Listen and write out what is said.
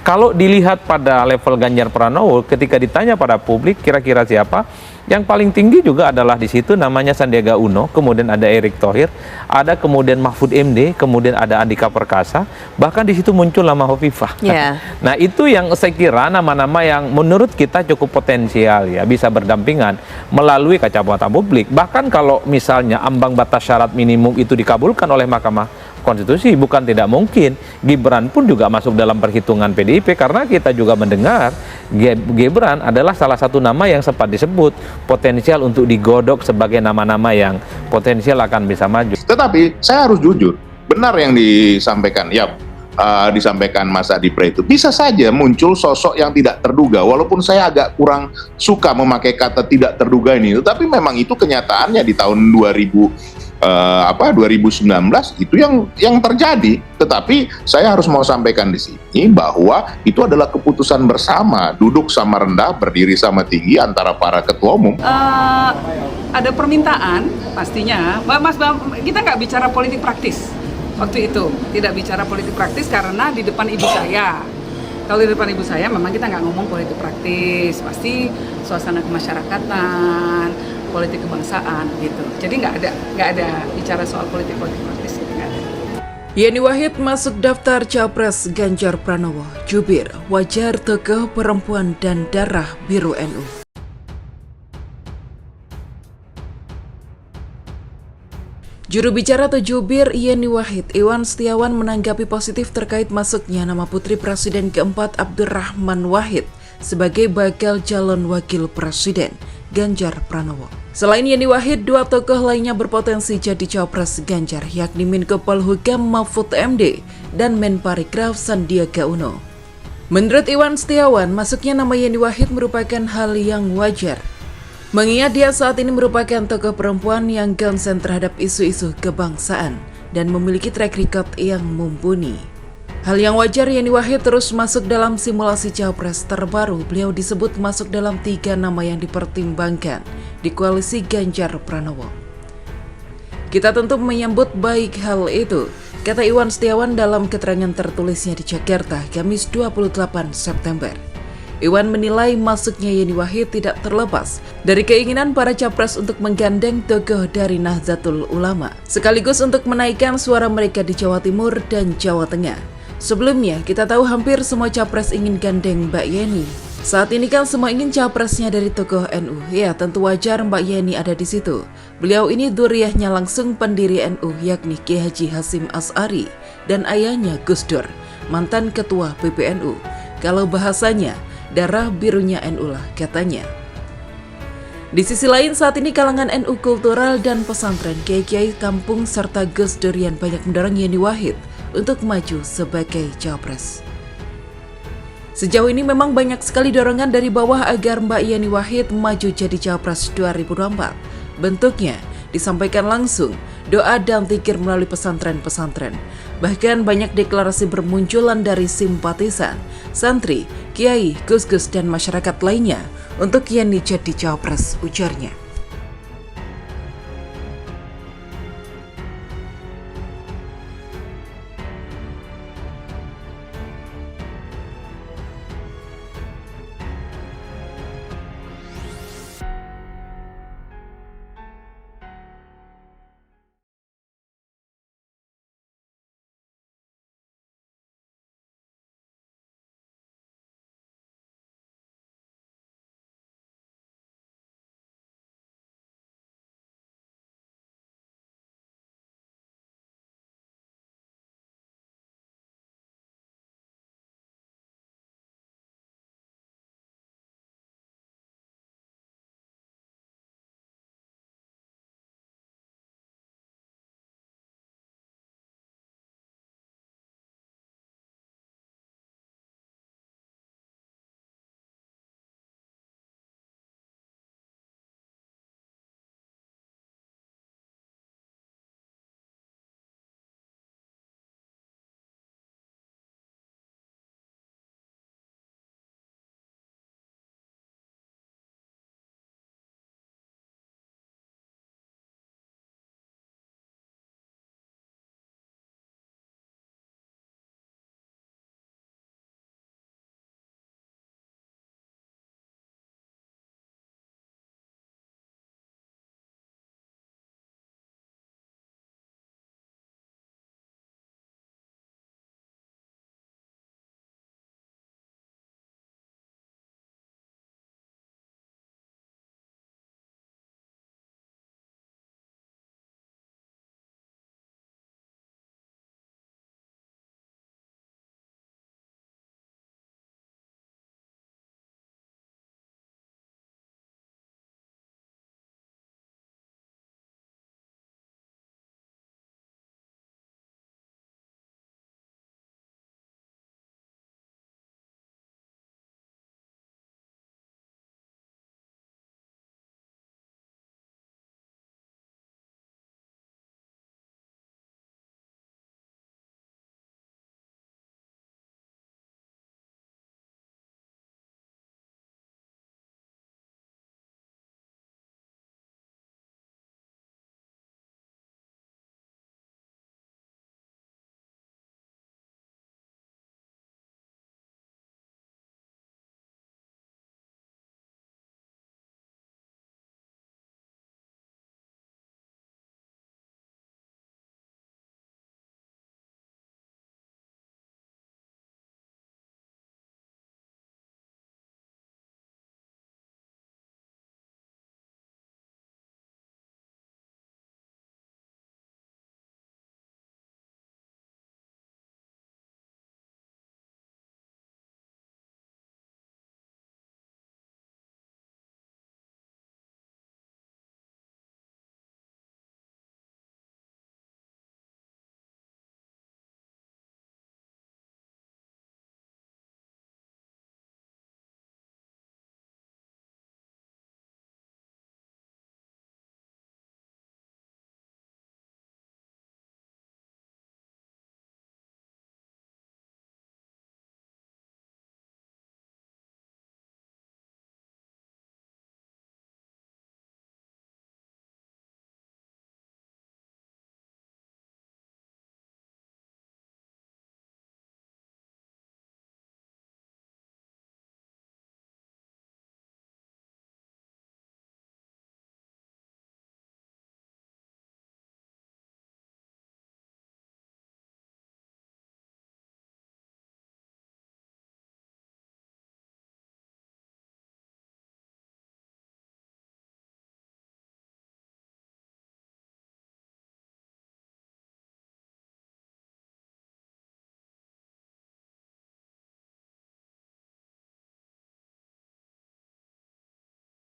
Kalau dilihat pada level Ganjar Pranowo, ketika ditanya pada publik kira-kira siapa, yang paling tinggi juga adalah di situ namanya Sandiaga Uno, kemudian ada Erick Thohir, ada kemudian Mahfud MD, kemudian ada Andika Perkasa, bahkan di situ muncul nama Hovifah. Yeah. Nah itu yang saya kira nama-nama yang menurut kita cukup potensial ya, bisa berdampingan melalui kacamata publik. Bahkan kalau misalnya ambang batas syarat minimum itu dikabulkan oleh Mahkamah Konstitusi, bukan tidak mungkin Gibran pun juga masuk dalam perhitungan PDIP, karena kita juga mendengar Gibran adalah salah satu nama yang sempat disebut potensial untuk digodok sebagai nama-nama yang potensial akan bisa maju. Tetapi saya harus jujur, benar yang disampaikan disampaikan Mas Adi Pre itu, bisa saja muncul sosok yang tidak terduga, walaupun saya agak kurang suka memakai kata tidak terduga ini, tapi memang itu kenyataannya di tahun 2019 itu yang terjadi. Tetapi saya harus mau sampaikan di sini bahwa itu adalah keputusan bersama, duduk sama rendah, berdiri sama tinggi antara para ketua umum. Ada permintaan pastinya, Mas, kita nggak bicara politik praktis waktu itu, tidak bicara politik praktis karena di depan ibu saya. Kalau di depan ibu saya memang kita nggak ngomong politik praktis, pasti suasana kemasyarakatan, politik kebangsaan gitu. Jadi nggak ada bicara soal politik praktis, gitu, nggak ada. Yeni Wahid masuk daftar Capres Ganjar Pranowo. Jubir, wajar tokoh perempuan dan darah biru NU. Juru bicara atau jubir Yeni Wahid, Iwan Setiawan, menanggapi positif terkait masuknya nama putri Presiden keempat Abdurrahman Wahid sebagai bakal calon wakil presiden Ganjar Pranowo. Selain Yeni Wahid, dua tokoh lainnya berpotensi jadi cawapres Ganjar, yakni Menko Polhukam Mahfud MD dan Menparekraf Sandiaga Uno. Menurut Iwan Setiawan, masuknya nama Yeni Wahid merupakan hal yang wajar, mengingat dia saat ini merupakan tokoh perempuan yang konsen terhadap isu-isu kebangsaan dan memiliki track record yang mumpuni. Hal yang wajar Yeni Wahid terus masuk dalam simulasi cawapres terbaru. Beliau disebut masuk dalam 3 nama yang dipertimbangkan di koalisi Ganjar Pranowo. Kita tentu menyambut baik hal itu, kata Iwan Setiawan dalam keterangan tertulisnya di Jakarta, Kamis 28 September. Iwan menilai masuknya Yeni Wahid tidak terlepas dari keinginan para capres untuk menggandeng tokoh dari Nahdlatul Ulama, sekaligus untuk menaikkan suara mereka di Jawa Timur dan Jawa Tengah. Sebelumnya, kita tahu hampir semua capres ingin gandeng Mbak Yeni. Saat ini kan semua ingin capresnya dari tokoh NU. Ya, tentu wajar Mbak Yeni ada di situ. Beliau ini dzurriyyahnya langsung pendiri NU, yakni Kiai Haji Hasyim Asy'ari dan ayahnya Gus Dur, mantan ketua PBNU. Kalau bahasanya, darah birunya NU lah katanya. Di sisi lain, saat ini kalangan NU kultural dan pesantren, kiai-kiai kampung serta Gus Durian banyak mendorong Yeni Wahid untuk maju sebagai cawapres. Sejauh ini memang banyak sekali dorongan dari bawah agar Mbak Yeni Wahid maju jadi cawapres 2024. Bentuknya disampaikan langsung, doa dan zikir melalui pesantren-pesantren. Bahkan banyak deklarasi bermunculan dari simpatisan, santri, kiai, gus-gus dan masyarakat lainnya untuk Yeni jadi cawapres, ujarnya.